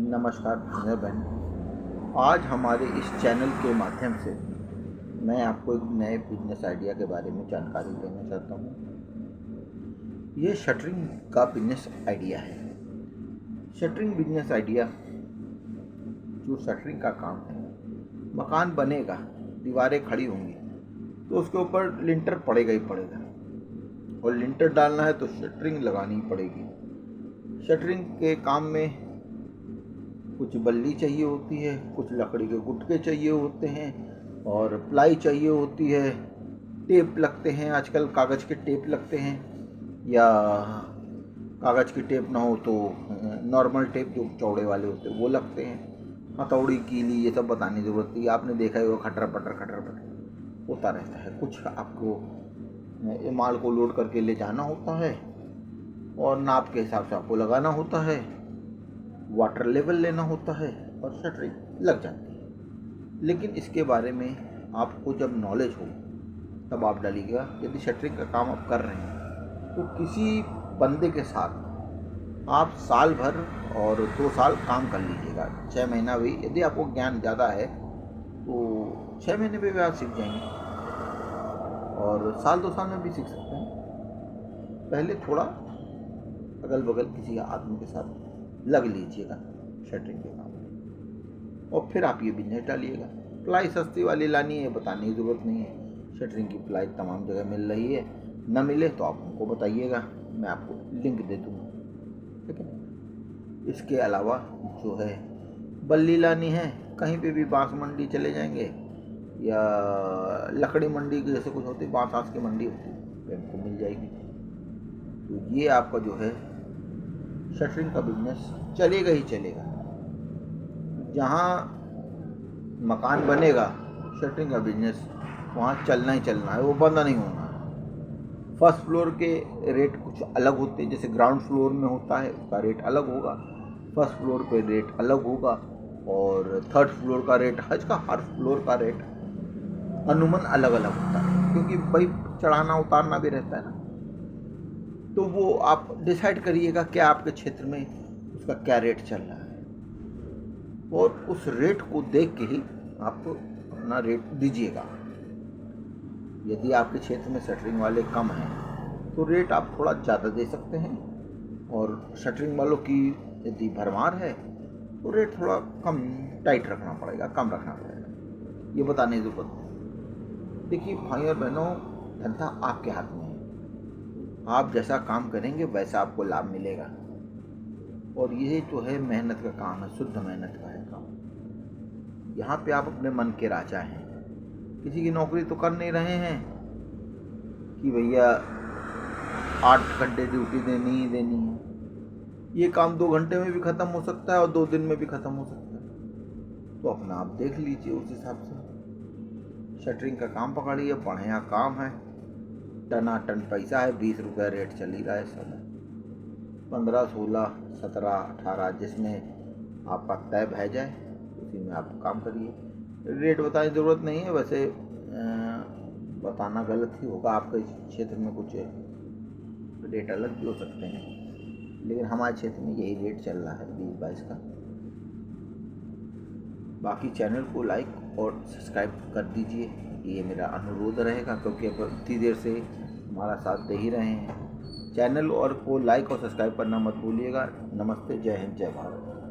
नमस्कार भाइयों बहन। आज हमारे इस चैनल के माध्यम से मैं आपको एक नए बिजनेस आइडिया के बारे में जानकारी देना चाहता हूँ। ये शटरिंग का बिजनेस आइडिया है। शटरिंग बिजनेस आइडिया, जो शटरिंग का काम है, मकान बनेगा, दीवारें खड़ी होंगी तो उसके ऊपर लिंटर पड़ेगा ही पड़ेगा, और लिंटर डालना है तो शटरिंग लगानी ही पड़ेगी। शटरिंग के काम में कुछ बल्ली चाहिए होती है, कुछ लकड़ी के गुटके चाहिए होते हैं, और प्लाई चाहिए होती है, टेप लगते हैं, आजकल कागज़ के टेप लगते हैं, या कागज़ की टेप ना हो तो नॉर्मल टेप जो चौड़े वाले होते हैं वो लगते हैं। हथौड़ी, कीली, ये सब बताने की ज़रूरत नहीं, आपने देखा है वो खटर पटर होता रहता है। कुछ आपको माल को लोड करके ले जाना होता है और नाप के हिसाब से आपको लगाना होता है, वाटर लेवल लेना होता है और शटरिंग लग जाती है। लेकिन इसके बारे में आपको जब नॉलेज हो तब आप डालिएगा। यदि शटरिंग का काम आप कर रहे हैं तो किसी बंदे के साथ आप साल भर और 2 साल काम कर लीजिएगा। 6 महीना भी, यदि आपको ज्ञान ज़्यादा है तो 6 महीने में भी आप सीख जाएंगे, और साल 2 साल में भी सीख सकते हैं। पहले थोड़ा अगल बगल किसी आदमी के साथ लग लीजिएगा शटरिंग के काम में, और फिर आप ये बिजनेस डालिएगा। प्लाई सस्ती वाली लानी है, बताने की ज़रूरत नहीं है। शटरिंग की प्लाई तमाम जगह मिल रही है, न मिले तो आप हमको बताइएगा, मैं आपको लिंक दे दूँगा, ठीक है। इसके अलावा जो है बल्ली लानी है, कहीं पे भी बांस मंडी चले जाएंगे या लकड़ी मंडी की जैसे कुछ होती है, बांस की मंडी होती है, तो हमको मिल जाएगी। तो ये आपका जो है शटरिंग का बिजनेस चलेगा ही चलेगा। जहाँ मकान बनेगा शटरिंग का बिजनेस वहाँ चलना ही चलना है, वो बंद नहीं होना है। फर्स्ट फ्लोर के रेट कुछ अलग होते हैं, जैसे ग्राउंड फ्लोर में होता है उसका रेट अलग होगा, फर्स्ट फ्लोर पे रेट अलग होगा, और थर्ड फ्लोर का रेट, हर फ्लोर का रेट अनुमान अलग अलग होता है, क्योंकि भाई चढ़ाना उतारना भी रहता है ना। तो वो आप डिसाइड करिएगा क्या आपके क्षेत्र में उसका क्या रेट चल रहा है, और उस रेट को देख के ही आप अपना रेट दीजिएगा। यदि आपके क्षेत्र में शटरिंग वाले कम हैं तो रेट आप थोड़ा ज़्यादा दे सकते हैं, और शटरिंग वालों की यदि भरमार है तो रेट थोड़ा कम टाइट रखना पड़ेगा, कम रखना पड़ेगा। ये बताने की ज़रूरत नहीं। देखिए भाई और बहनों, धंधा आपके हाथ में है। आप जैसा काम करेंगे वैसा आपको लाभ मिलेगा, और ये जो है मेहनत का काम है, शुद्ध मेहनत का है काम। यहाँ पे आप अपने मन के राजा हैं। किसी की नौकरी तो कर नहीं रहे हैं कि भैया 8 घंटे ड्यूटी देनी ही देनी है। ये काम 2 घंटे में भी ख़त्म हो सकता है और 2 दिन में भी ख़त्म हो सकता है, तो अपना आप देख लीजिए उस हिसाब से। शटरिंग का काम पकड़िए, बढ़िया काम है, टनाटन पैसा है। 20 रुपये रेट चल ही रहा है इस समय। 15, 16, 17, 18 जिसमें आपका तय बह जाए उसी में आप काम करिए। रेट बताने की ज़रूरत नहीं है, वैसे बताना गलत ही होगा। आपके क्षेत्र में कुछ रेट अलग भी हो सकते हैं, लेकिन हमारे क्षेत्र में यही रेट चल रहा है 20-22 का। बाकी चैनल को लाइक और सब्सक्राइब कर दीजिए, ये मेरा अनुरोध रहेगा, क्योंकि अब इतनी देर से हमारा साथ दे ही रहे हैं। चैनल और को लाइक और सब्सक्राइब करना मत भूलिएगा। नमस्ते, जय हिंद, जय भारत।